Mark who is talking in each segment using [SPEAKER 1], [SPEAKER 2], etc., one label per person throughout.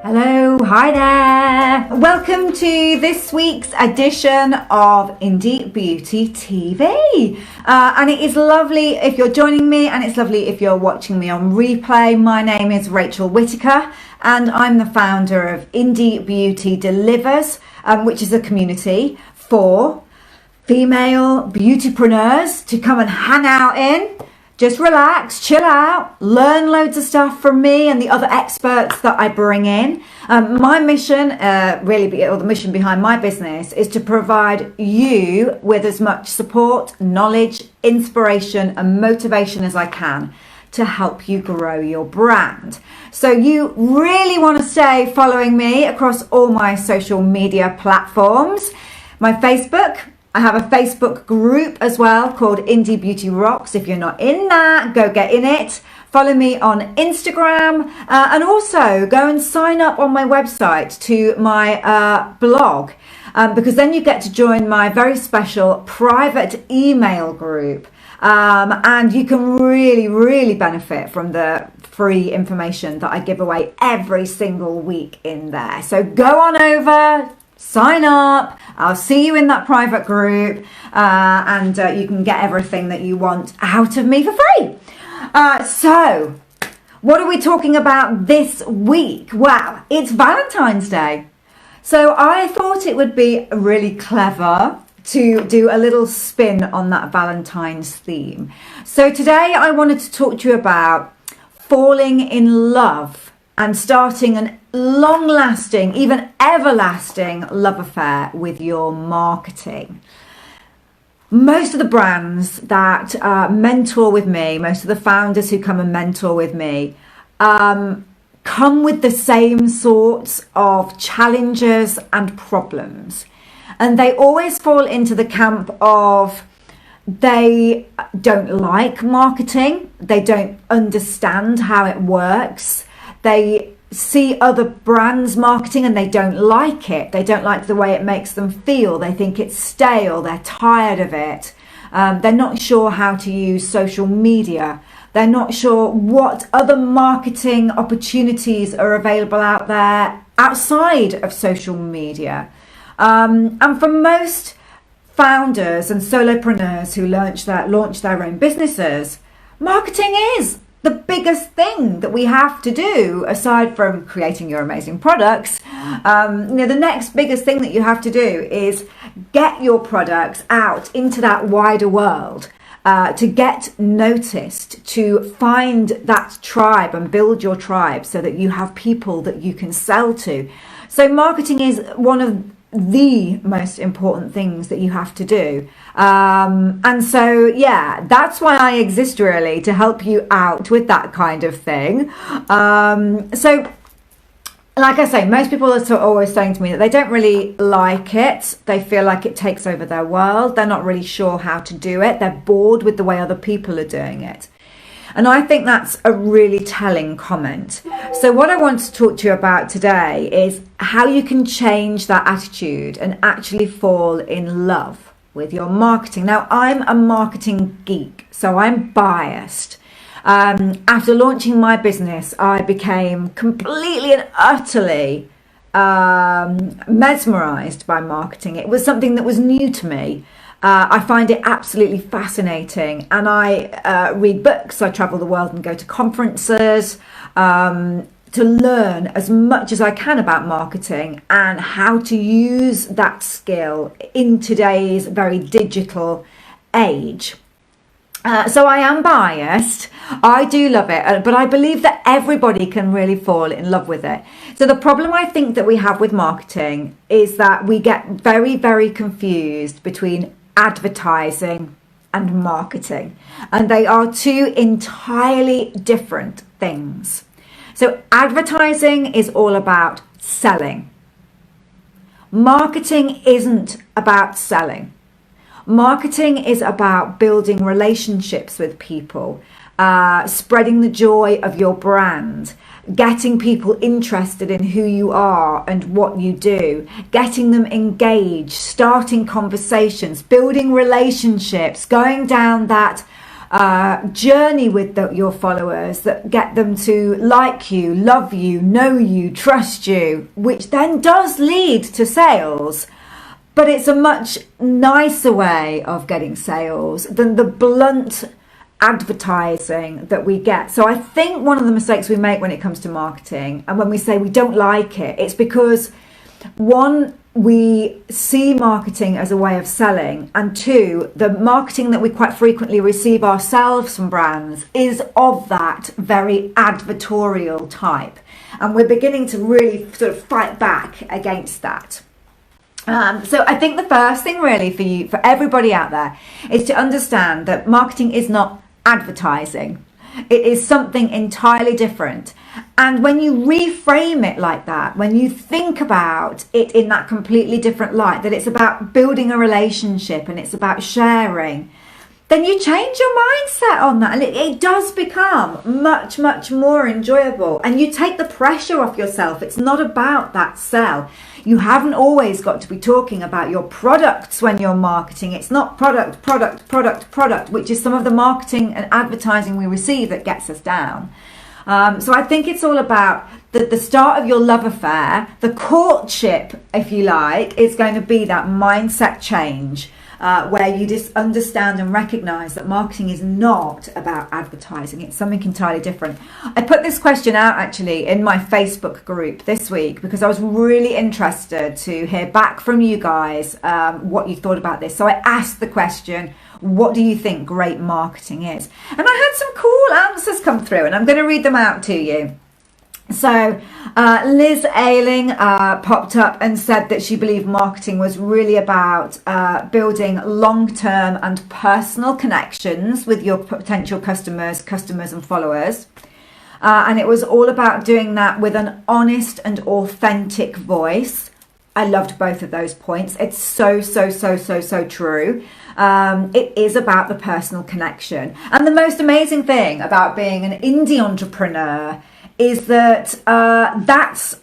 [SPEAKER 1] Hello, hi there. Welcome to this week's edition of Indie Beauty TV. And it is lovely if you're joining me, and it's lovely if you're watching me on replay. My name is Rachel Whittaker, and I'm the founder of Indie Beauty Delivers, which is a community for female beautypreneurs to come and hang out in. Just relax, chill out, learn loads of stuff from me and the other experts that I bring in. My mission, the mission behind my business, is to provide you with as much support, knowledge, inspiration and motivation as I can to help you grow your brand. So you really want to stay following me across all my social media platforms. My Facebook, I have a Facebook group as well called Indie Beauty Rocks. If you're not in that, go get in it. Follow me on Instagram and also go and sign up on my website to my blog because then you get to join my very special private email group and you can really benefit from the free information that I give away every single week in there. So go on over, sign up. I'll see you in that private group and you can get everything that you want out of me for free. So what are we talking about this week? Well, it's Valentine's Day. So I thought it would be really clever to do a little spin on that Valentine's theme. So today I wanted to talk to you about falling in love and starting an long-lasting, even everlasting love affair with your marketing. Most of the brands that mentor with me, most of the founders who come and mentor with me, come with the same sorts of challenges and problems. And they always fall into the camp of they don't like marketing, they don't understand how it works, they see other brands marketing and they don't like it. They don't like the way it makes them feel. They think it's stale. They're tired of it. They're not sure how to use social media. They're not sure what other marketing opportunities are available out there outside of social media. And for most founders and solopreneurs who launch their own businesses, marketing is the biggest thing that we have to do, aside from creating your amazing products. The next biggest thing that you have to do is get your products out into that wider world, to get noticed, to find that tribe and build your tribe so that you have people that you can sell to. So marketing is one of the most important things that you have to do. And so, yeah, that's why I exist, really, to help you out with that kind of thing. So, like I say, most people are always saying to me that they don't really like it. They feel like it takes over their world. They're not really sure how to do it. They're bored with the way other people are doing it. And I think that's a really telling comment. So what I want to talk to you about today is how you can change that attitude and actually fall in love with your marketing. Now, I'm a marketing geek, so I'm biased. After launching my business, I became completely and utterly mesmerized by marketing. It was something that was new to me. I find it absolutely fascinating, and I read books, I travel the world and go to conferences to learn as much as I can about marketing and how to use that skill in today's very digital age. So I am biased. I do love it, but I believe that everybody can really fall in love with it. So the problem I think that we have with marketing is that we get very confused between advertising and marketing, and they are two entirely different things. So advertising is all about selling. Marketing isn't about selling. Marketing is about building relationships with people, spreading the joy of your brand, getting people interested in who you are and what you do, getting them engaged, starting conversations, building relationships, going down that journey with your followers that get them to like you, love you, know you, trust you, which then does lead to sales. But it's a much nicer way of getting sales than the blunt advertising that we get. So I think one of the mistakes we make when it comes to marketing, and when we say we don't like it, it's because, one, we see marketing as a way of selling, and two, the marketing that we quite frequently receive ourselves from brands is of that very advertorial type, and we're beginning to really sort of fight back against that. So I think the first thing really for everybody out there, is to understand that marketing is not advertising. It is something entirely different. And when you reframe it like that, when you think about it in that completely different light, that it's about building a relationship and it's about sharing, then you change your mindset on that, and it does become much, much more enjoyable, and you take the pressure off yourself. It's not about that sell. You haven't always got to be talking about your products when you're marketing. It's not product, which is some of the marketing and advertising we receive that gets us down. So I think it's all about the start of your love affair. The courtship, if you like, is going to be that mindset change, where you just understand and recognize that marketing is not about advertising. It's something entirely different. I put this question out actually in my Facebook group this week because I was really interested to hear back from you guys what you thought about this. So I asked the question, what do you think great marketing is? And I had some cool answers come through, and I'm going to read them out to you. So Liz Ailing popped up and said that she believed marketing was really about building long-term and personal connections with your potential customers and followers. And it was all about doing that with an honest and authentic voice. I loved both of those points. It's so true. It is about the personal connection. And the most amazing thing about being an indie entrepreneur is that that's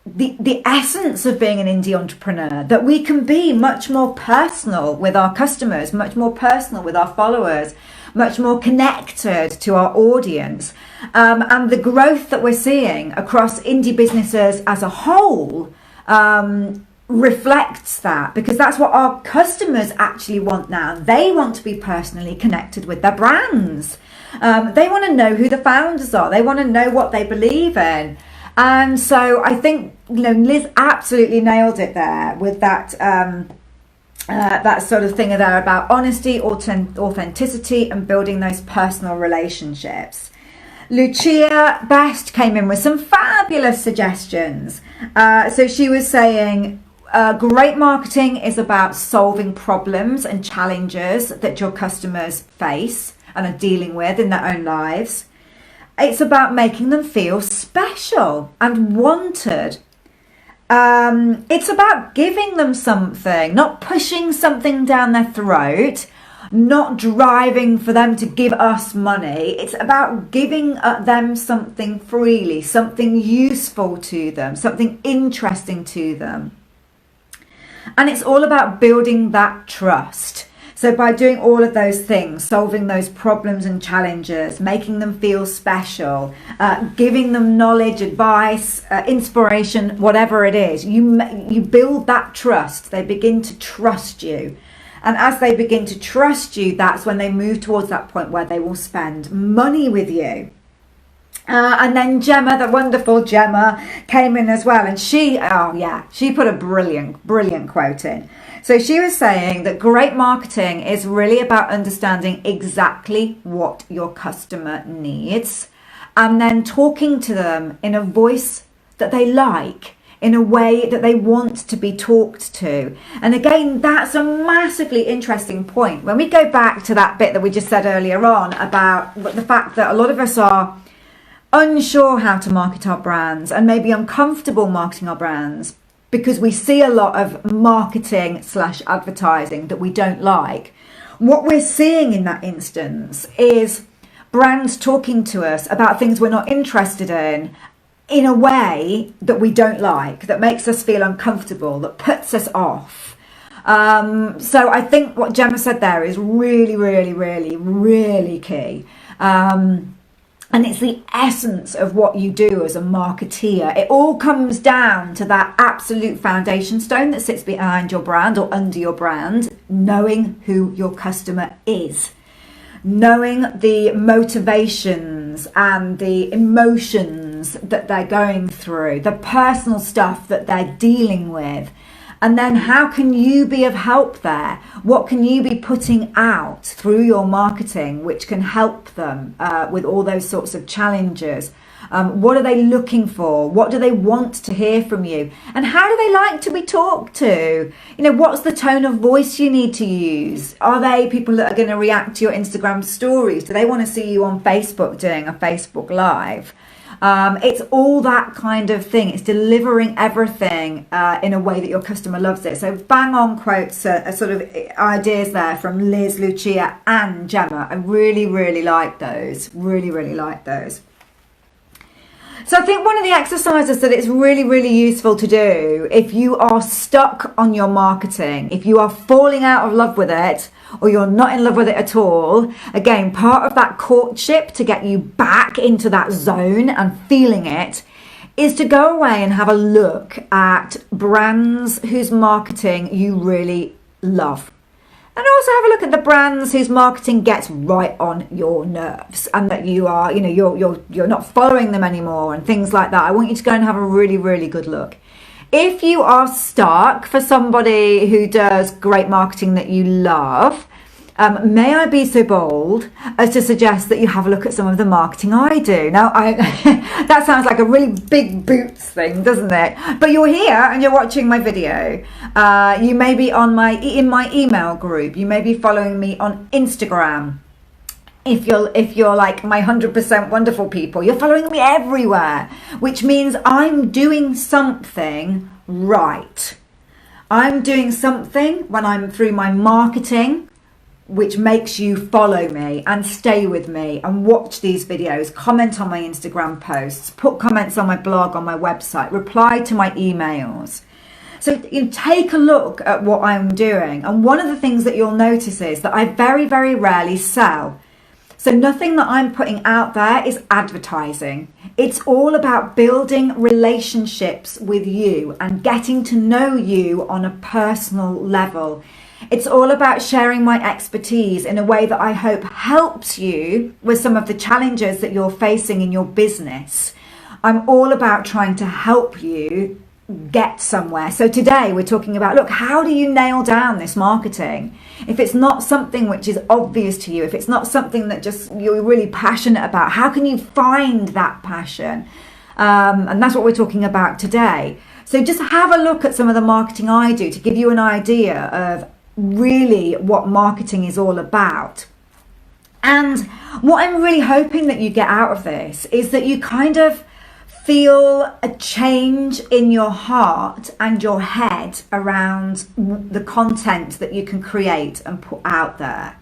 [SPEAKER 1] the essence of being an indie entrepreneur, that we can be much more personal with our customers, much more personal with our followers, much more connected to our audience. And the growth that we're seeing across indie businesses as a whole reflects that, because that's what our customers actually want now. They want to be personally connected with their brands. They want to know who the founders are. They want to know what they believe in. And so I think, Liz absolutely nailed it there with that that sort of thing there about honesty, authenticity, and building those personal relationships. Lucia Best came in with some fabulous suggestions. So she was saying, great marketing is about solving problems and challenges that your customers face and are dealing with in their own lives. It's about making them feel special and wanted. It's about giving them something, not pushing something down their throat, not driving for them to give us money. It's about giving them something freely, something useful to them, something interesting to them. And it's all about building that trust. So by doing all of those things, solving those problems and challenges, making them feel special, giving them knowledge, advice, inspiration, whatever it is, you build that trust. They begin to trust you. And as they begin to trust you, that's when they move towards that point where they will spend money with you. And then Gemma, the wonderful Gemma, came in as well. And she put a brilliant quote in. So she was saying that great marketing is really about understanding exactly what your customer needs and then talking to them in a voice that they like, in a way that they want to be talked to. And again, that's a massively interesting point. When we go back to that bit that we just said earlier on about the fact that a lot of us are unsure how to market our brands and maybe uncomfortable marketing our brands because we see a lot of marketing / advertising that we don't like. What we're seeing in that instance is brands talking to us about things we're not interested in a way that we don't like, that makes us feel uncomfortable, that puts us off. So I think what Gemma said there is really, really, really, really key. And it's the essence of what you do as a marketeer. It all comes down to that absolute foundation stone that sits behind your brand or under your brand, knowing who your customer is, knowing the motivations and the emotions that they're going through, the personal stuff that they're dealing with. And then how can you be of help there? What can you be putting out through your marketing which can help them with all those sorts of challenges? What are they looking for? What do they want to hear from you? And how do they like to be talked to? You know, what's the tone of voice you need to use? Are they people that are going to react to your Instagram stories? Do they want to see you on Facebook doing a Facebook Live? It's all that kind of thing. It's delivering everything in a way that your customer loves it. So bang on quotes, sort of ideas there from Liz, Lucia and Gemma. I really, really like those. Really, really like those. So I think one of the exercises that it's really, really useful to do if you are stuck on your marketing, if you are falling out of love with it, or you're not in love with it at all, again, part of that courtship to get you back into that zone and feeling it is to go away and have a look at brands whose marketing you really love. And also have a look at the brands whose marketing gets right on your nerves and that you are, you know, you're not following them anymore and things like that. I want you to go and have a really, really good look. If you are stuck for somebody who does great marketing that you love, may I be so bold as to suggest that you have a look at some of the marketing I do. Now, that sounds like a really big boots thing, doesn't it? But you're here and you're watching my video. You may be in my email group. You may be following me on Instagram. If you're like my 100% wonderful people, you're following me everywhere, which means I'm doing something right. I'm doing something when I'm through my marketing, which makes you follow me and stay with me and watch these videos, comment on my Instagram posts, put comments on my blog, on my website, reply to my emails. So you take a look at what I'm doing. And one of the things that you'll notice is that I very, very rarely sell. So nothing that I'm putting out there is advertising. It's all about building relationships with you and getting to know you on a personal level. It's all about sharing my expertise in a way that I hope helps you with some of the challenges that you're facing in your business. I'm all about trying to help you get somewhere. So today we're talking about, look, how do you nail down this marketing? If it's not something which is obvious to you, if it's not something that just you're really passionate about, how can you find that passion? And that's what we're talking about today. So just have a look at some of the marketing I do to give you an idea of really what marketing is all about. And what I'm really hoping that you get out of this is that you kind of feel a change in your heart and your head around the content that you can create and put out there.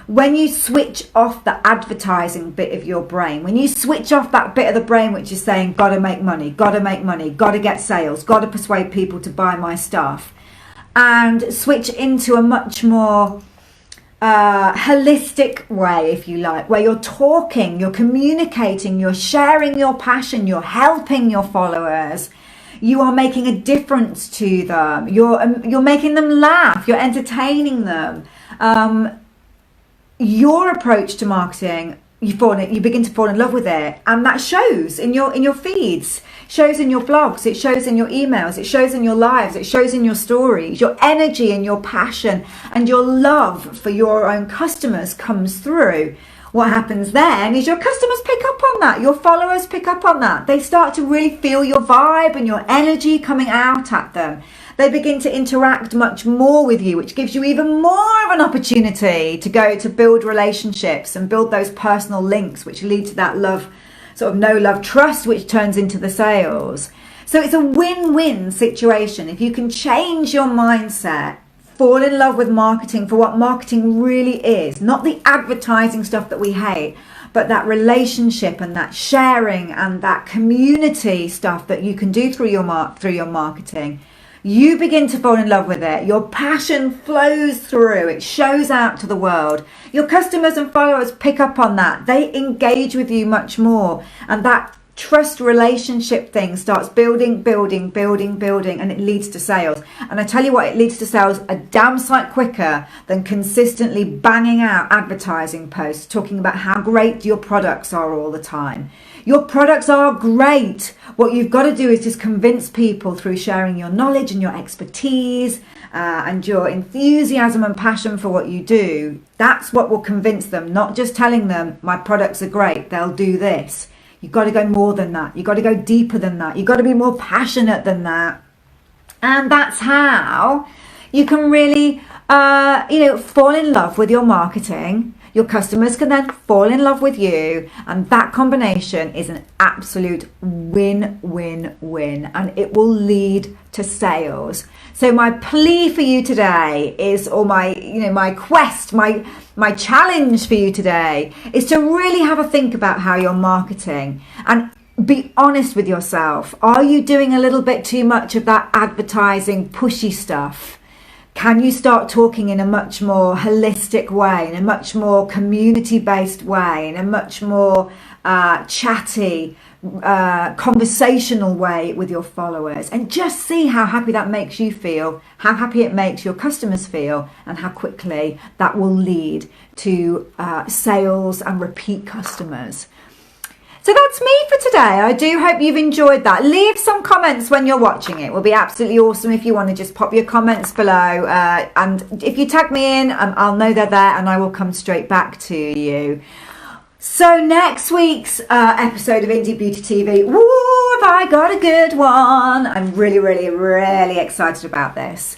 [SPEAKER 1] When you switch off the advertising bit of your brain, when you switch off that bit of the brain which is saying, gotta make money, gotta get sales, gotta persuade people to buy my stuff, and switch into a much more holistic way, if you like, where you're talking, you're communicating, you're sharing your passion, you're helping your followers, you are making a difference to them, you're making them laugh, you're entertaining them. Your approach to marketing, you begin to fall in love with it, and that shows in your feeds, shows in your blogs, it shows in your emails, it shows in your lives, it shows in your stories. Your energy and your passion and your love for your own customers comes through. What happens then is your customers pick up on that, your followers pick up on that. They start to really feel your vibe and your energy coming out at them. They begin to interact much more with you, which gives you even more of an opportunity to go to build relationships and build those personal links, which lead to that love, sort of know, love, trust, which turns into the sales. So it's a win-win situation. If you can change your mindset, fall in love with marketing for what marketing really is, not the advertising stuff that we hate, but that relationship and that sharing and that community stuff that you can do through your marketing. you begin to fall in love with it. Your passion flows through. It shows out to the world. Your customers and followers pick up on that. They engage with you much more. And that trust relationship thing starts building, and it leads to sales. And I tell you what, it leads to sales a damn sight quicker than consistently banging out advertising posts talking about how great your products are all the time. Your products are great. What you've got to do is just convince people through sharing your knowledge and your expertise and your enthusiasm and passion for what you do. That's what will convince them, not just telling them my products are great, they'll do this. You've got to go more than that. You've got to go deeper than that. You've got to be more passionate than that. And that's how you can really, fall in love with your marketing. Your customers can then fall in love with you. And that combination is an absolute win-win-win. And it will lead to sales. So my plea for you today is, or my quest, my challenge for you today is to really have a think about how you're marketing and be honest with yourself. Are you doing a little bit too much of that advertising pushy stuff? Can you start talking in a much more holistic way, in a much more community-based way, in a much more chatty, conversational way with your followers, and just see how happy that makes you feel, how happy it makes your customers feel, and how quickly that will lead to sales and repeat customers. So that's me for today. I do hope you've enjoyed that. Leave some comments when you're watching it. It will be absolutely awesome if you want to just pop your comments below. And if you tag me in, I'll know they're there and I will come straight back to you. So next week's episode of Indie Beauty TV, woo, have I got a good one. I'm really, really, really excited about this.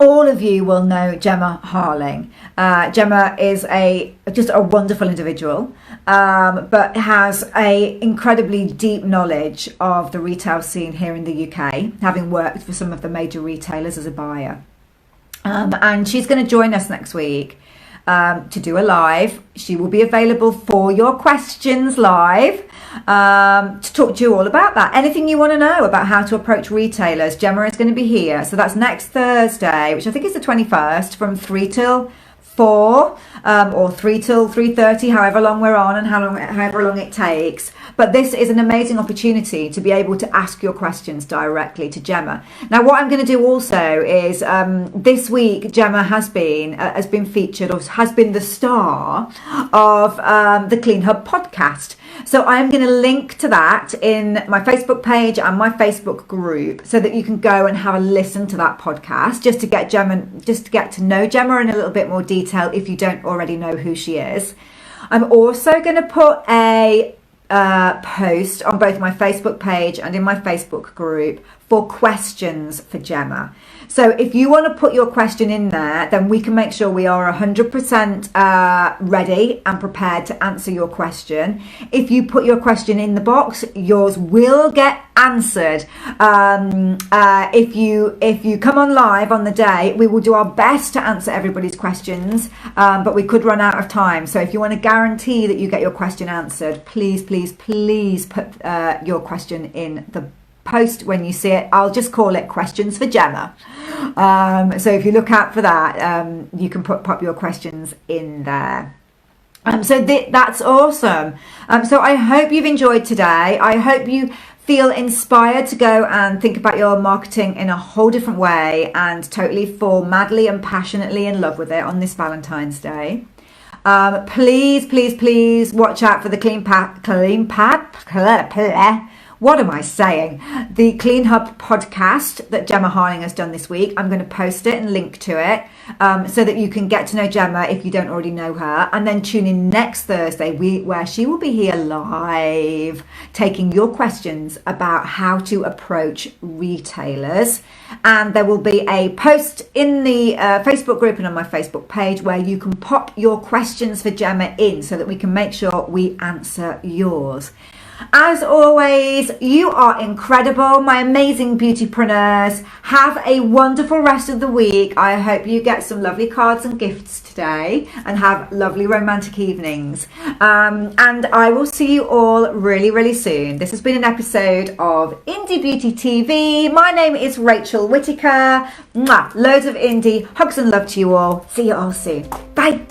[SPEAKER 1] All of you will know Gemma Harling. Gemma is just a wonderful individual, but has a incredibly deep knowledge of the retail scene here in the UK, having worked for some of the major retailers as a buyer. And she's going to join us next week to do a live. She will be available for your questions live to talk to you all about that. Anything you want to know about how to approach retailers, Gemma is going to be here. So that's next Thursday, which I think is the 21st, from 3 till 4 or 3 till 3:30, however long we're on and however long it takes. But this is an amazing opportunity to be able to ask your questions directly to Gemma. Now, what I'm going to do also is this week, Gemma has been featured, or has been the star of the Clean Hub podcast. So I'm going to link to that in my Facebook page and my Facebook group so that you can go and have a listen to that podcast just to get to know Gemma in a little bit more detail if you don't already know who she is. I'm also going to put a post on both my Facebook page and in my Facebook group for questions for Gemma. So if you want to put your question in there, then we can make sure we are 100% ready and prepared to answer your question. If you put your question in the box, yours will get answered. If you come on live on the day, we will do our best to answer everybody's questions, but we could run out of time. So if you want to guarantee that you get your question answered, please put your question in the post when you see it. I'll just call it questions for Gemma. So if you look out for that, you can pop your questions in there. So that's awesome. So I hope you've enjoyed today. I hope you feel inspired to go and think about your marketing in a whole different way and totally fall madly and passionately in love with it on this Valentine's Day. Please watch out for the what am I saying? The Clean Hub podcast that Gemma Harling has done this week. I'm going to post it and link to it so that you can get to know Gemma if you don't already know her. And then tune in next Thursday where she will be here live taking your questions about how to approach retailers. And there will be a post in the Facebook group and on my Facebook page where you can pop your questions for Gemma in so that we can make sure we answer yours. As always, you are incredible, my amazing beautypreneurs. Have a wonderful rest of the week. I hope you get some lovely cards and gifts today and have lovely romantic evenings. And I will see you all really, really soon. This has been an episode of Indie Beauty TV. My name is Rachel Whittaker. Mwah, loads of indie. Hugs and love to you all. See you all soon. Bye.